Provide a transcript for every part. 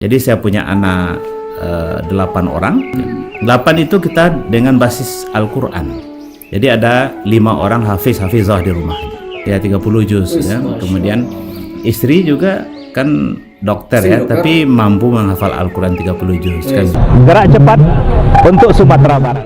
Jadi saya punya anak 8 orang. 8 itu kita dengan basis Al-Quran. Jadi ada 5 orang hafizah di rumah. Ya 30 juz ya. Kemudian istri juga kan dokter ya, tapi mampu menghafal Al-Quran 30 juz kan. Gerak cepat untuk Sumatera Barat.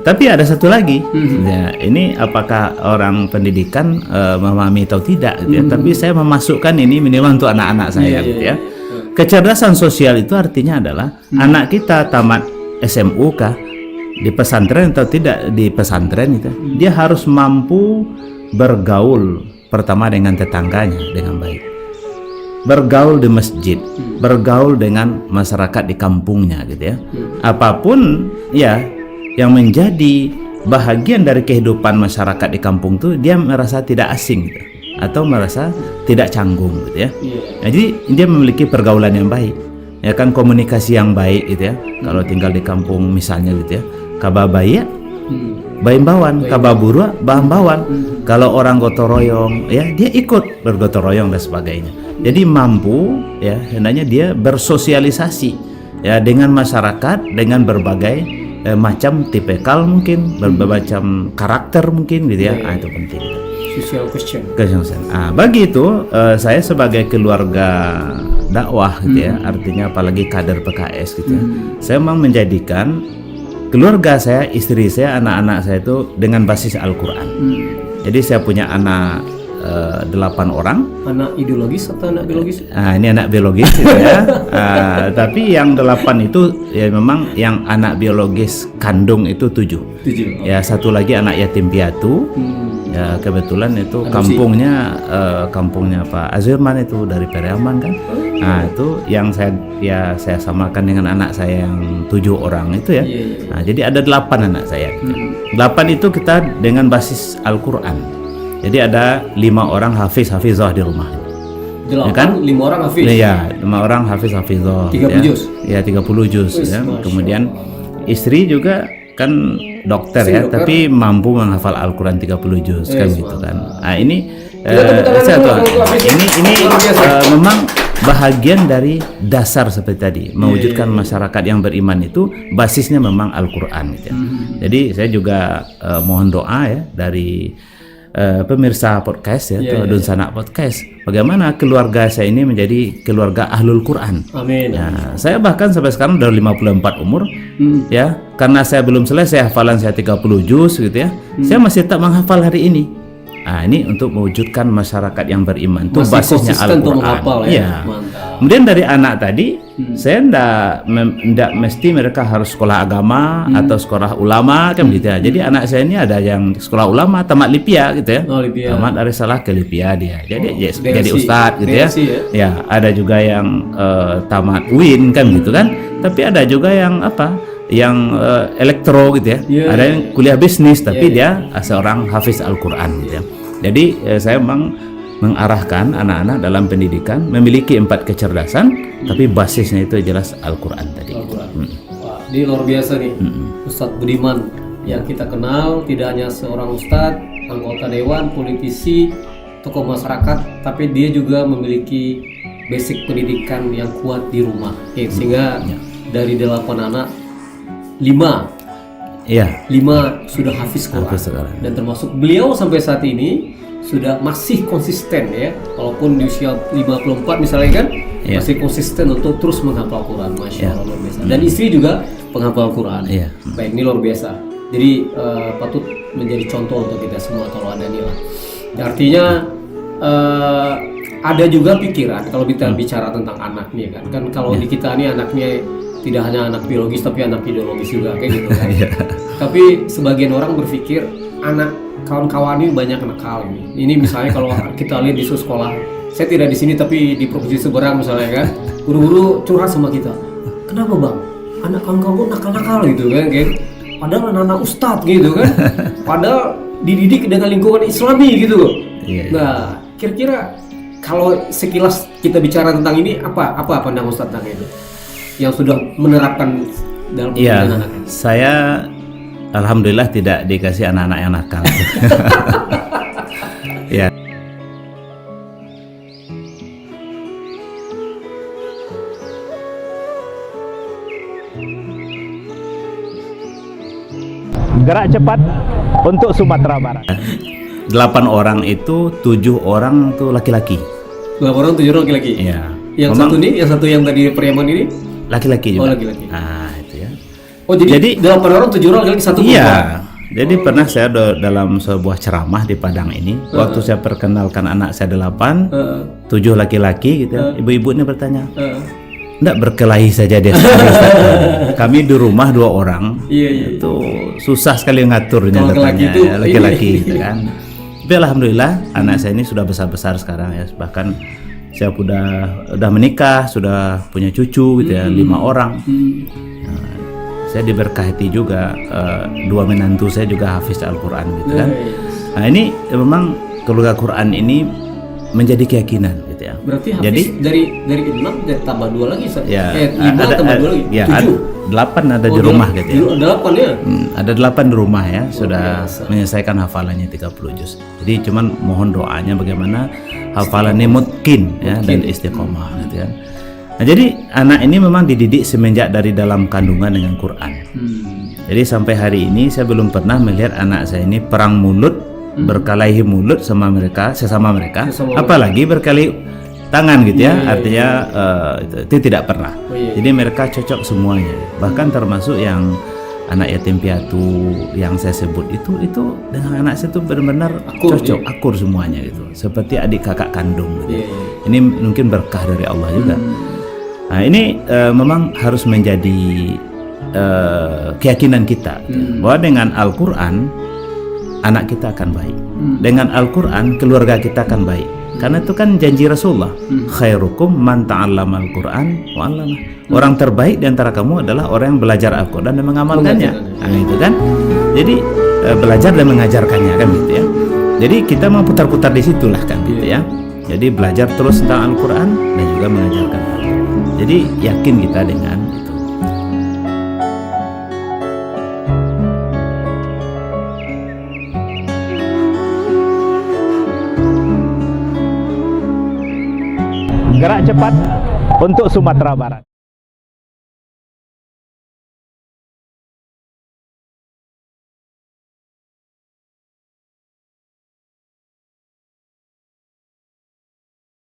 Tapi ada satu lagi, ya, ini apakah orang pendidikan memahami atau tidak, gitu ya. Tapi saya memasukkan ini minimal untuk anak-anak saya, gitu ya. Kecerdasan sosial itu artinya adalah anak kita tamat SMU kah, di pesantren atau tidak di pesantren itu, dia harus mampu bergaul pertama dengan tetangganya dengan baik, bergaul di masjid, bergaul dengan masyarakat di kampungnya, gitu ya. Apapun ya yang menjadi bahagian dari kehidupan masyarakat di kampung itu, dia merasa tidak asing gitu, atau merasa tidak canggung gitu ya. Nah, jadi dia memiliki pergaulan yang baik, ya kan, komunikasi yang baik gitu ya. Kalau tinggal di kampung misalnya gitu ya, kababaya baim bawan, kababurua bahan bawan. Kalau orang gotong royong ya dia ikut bergotong royong dan sebagainya. Jadi mampu ya, hendaknya dia bersosialisasi ya dengan masyarakat, dengan berbagai macam tipikal mungkin, bermacam karakter mungkin gitu ya. Itu penting. Social question. Bagi itu saya sebagai keluarga dakwah gitu ya, artinya apalagi kader PKS gitu ya. Saya memang menjadikan keluarga saya, istri saya, anak-anak saya itu dengan basis Al-Quran. Jadi saya punya anak 8 orang. Anak ideologis atau anak biologis? Ini anak biologis gitu ya. Tapi yang 8 itu ya memang yang anak biologis kandung itu 7. Ya satu lagi anak yatim piatu. Ya kebetulan itu kampungnya Pak Azirman itu dari Periaman kan. Nah itu yang saya samakan dengan anak saya yang 7 orang itu ya. Nah jadi ada 8 anak saya. 8 itu kita dengan basis Al-Quran. Jadi ada 5 orang hafizah di rumah. 8, ya kan? 5 orang hafiz. Iya, 5 orang hafizah. 30 juz. Ya 30 juz ya. Kemudian istri juga kan dokter ya, tapi mampu menghafal Al-Quran 30 juz kan gitu kan. Nah, ini memang bahagian dari dasar seperti tadi, mewujudkan masyarakat yang beriman itu basisnya memang Al-Quran gitu ya. Jadi saya juga mohon doa ya dari pemirsa podcast ya, Dunsana Podcast, bagaimana keluarga saya ini menjadi keluarga ahlul Quran. Amin. Nah, saya bahkan sampai sekarang udah 54 umur ya, karena saya belum selesai hafalan saya 30 juz gitu ya. Saya masih tak menghafal hari ini. Nah, ini untuk mewujudkan masyarakat yang beriman itu basisnya Al-Quran. Ya. Kemudian dari anak tadi, saya ndak mesti mereka harus sekolah agama atau sekolah ulama kan gitu ya. Jadi anak saya ini ada yang sekolah ulama tamat Lipia gitu ya. Tamat dari salah ke Lipia dia. Jadi jadi ustadz gitu ya. Ya, ada juga yang tamat UIN kan gitu kan. Tapi ada juga yang yang elektro gitu ya. Ada yang kuliah bisnis tapi dia seorang hafiz Al-Quran gitu ya. Jadi saya memang mengarahkan anak-anak dalam pendidikan memiliki 4 kecerdasan, tapi basisnya itu jelas Al-Quran tadi. Wah, ini luar biasa nih, Ustadz Budiman yang kita kenal tidak hanya seorang ustadz, anggota dewan, politisi, tokoh masyarakat, tapi dia juga memiliki basic pendidikan yang kuat di rumah, sehingga dari 8 anak 5 sudah hafiz Quran. Dan termasuk beliau sampai saat ini sudah masih konsisten ya, walaupun di usia 54 misalnya kan, masih konsisten untuk terus menghafal Quran. Masya Allah, luar biasa. Dan istri juga penghafal Quran. Baik, ini luar biasa. Jadi patut menjadi contoh untuk kita semua kalau ada nih lah. Artinya ada juga pikiran kalau kita bicara tentang anak nih kan kalau di kita nih anaknya tidak hanya anak biologis tapi anak ideologis juga kayak gitu kan. Tapi sebagian orang berpikir anak kawan-kawan ini banyak nakal ini. Ini misalnya kalau kita lihat di sekolah, saya tidak di sini tapi di provinsi seberang misalnya kan, guru-guru curhat sama kita. Kenapa bang? Anak kawan-kawan nakal-nakal gitu kan, padahal anak-anak ustadz gitu kan, padahal dididik dengan lingkungan Islami gitu. Nah, kira-kira kalau sekilas kita bicara tentang ini apa pandangan ustadz tentang itu? Yang sudah menerapkan dalam pendidikan anaknya. Saya Alhamdulillah tidak dikasih anak-anak yang nakal. Ya. Gerak cepat untuk Sumatera Barat. 8 orang itu 7 orang tuh laki-laki. 8 orang 7 orang laki-laki. Iya. Yang Memang satu nih, yang satu yang tadi Priaman ini laki-laki oh juga. laki-laki. Nah, itu ya. Oh jadi 8 orang 7 orang laki-laki, satu perempuan. Iya. Jadi pernah saya dalam sebuah ceramah di Padang ini, waktu saya perkenalkan anak saya 8, 7 laki-laki gitu ya. Ibu-ibu ini bertanya, "Enggak berkelahi saja dia sekali, Ustaz?" Kami di rumah 2 orang. Iya. Itu susah sekali ngaturnya Kalau laki-laki katanya, itu, ya, laki-laki iya. gitu kan. Tapi alhamdulillah anak saya ini sudah besar-besar sekarang ya. Bahkan saya udah menikah, sudah punya cucu gitu ya, 5 orang. Nah, saya diberkati juga 2 menantu saya juga hafiz Al-Qur'an gitu kan. Nah, ini memang keluarga Quran ini menjadi keyakinan gitu ya. Berarti hafiz Jadi dari 6 dan tambah 2 lagi, Ustaz. ya 5 tambah 2 lagi. ya 7. 8 ada di rumah gitu ya. 8 ya. Ada 8 di rumah ya, sudah menyelesaikan hafalannya 30 juz. Jadi cuman mohon doanya bagaimana hafalannya mutkin ya dan istiqomah gitu kan. Nah, jadi anak ini memang dididik semenjak dari dalam kandungan dengan Quran. Jadi sampai hari ini saya belum pernah melihat anak saya ini perang mulut, berkelahi mulut sama mereka, sesama mereka, apalagi berkelahi tangan gitu ya. Artinya itu tidak pernah. Jadi mereka cocok semuanya. Bahkan termasuk yang anak yatim piatu yang saya sebut itu dengan anak saya itu benar-benar cocok, akur semuanya gitu. Seperti adik kakak kandung gitu. Ini mungkin berkah dari Allah juga. Nah, ini memang harus menjadi keyakinan kita bahwa dengan Al-Qur'an anak kita akan baik. Dengan Al-Qur'an keluarga kita akan baik. Karena itu kan janji Rasulullah, khairukum man ta'allamal Qur'an wa 'allamah. Orang terbaik di antara kamu adalah orang yang belajar Al-Qur'an dan mengamalkannya. Nah, itu kan. Jadi belajar dan mengajarkannya kan gitu ya. Jadi kita mau putar-putar di situlah kan gitu ya. Jadi belajar terus tentang Al-Qur'an dan juga mengajarkan Al-Qur'an. Jadi yakin kita dengan itu. Gerak cepat untuk Sumatera Barat.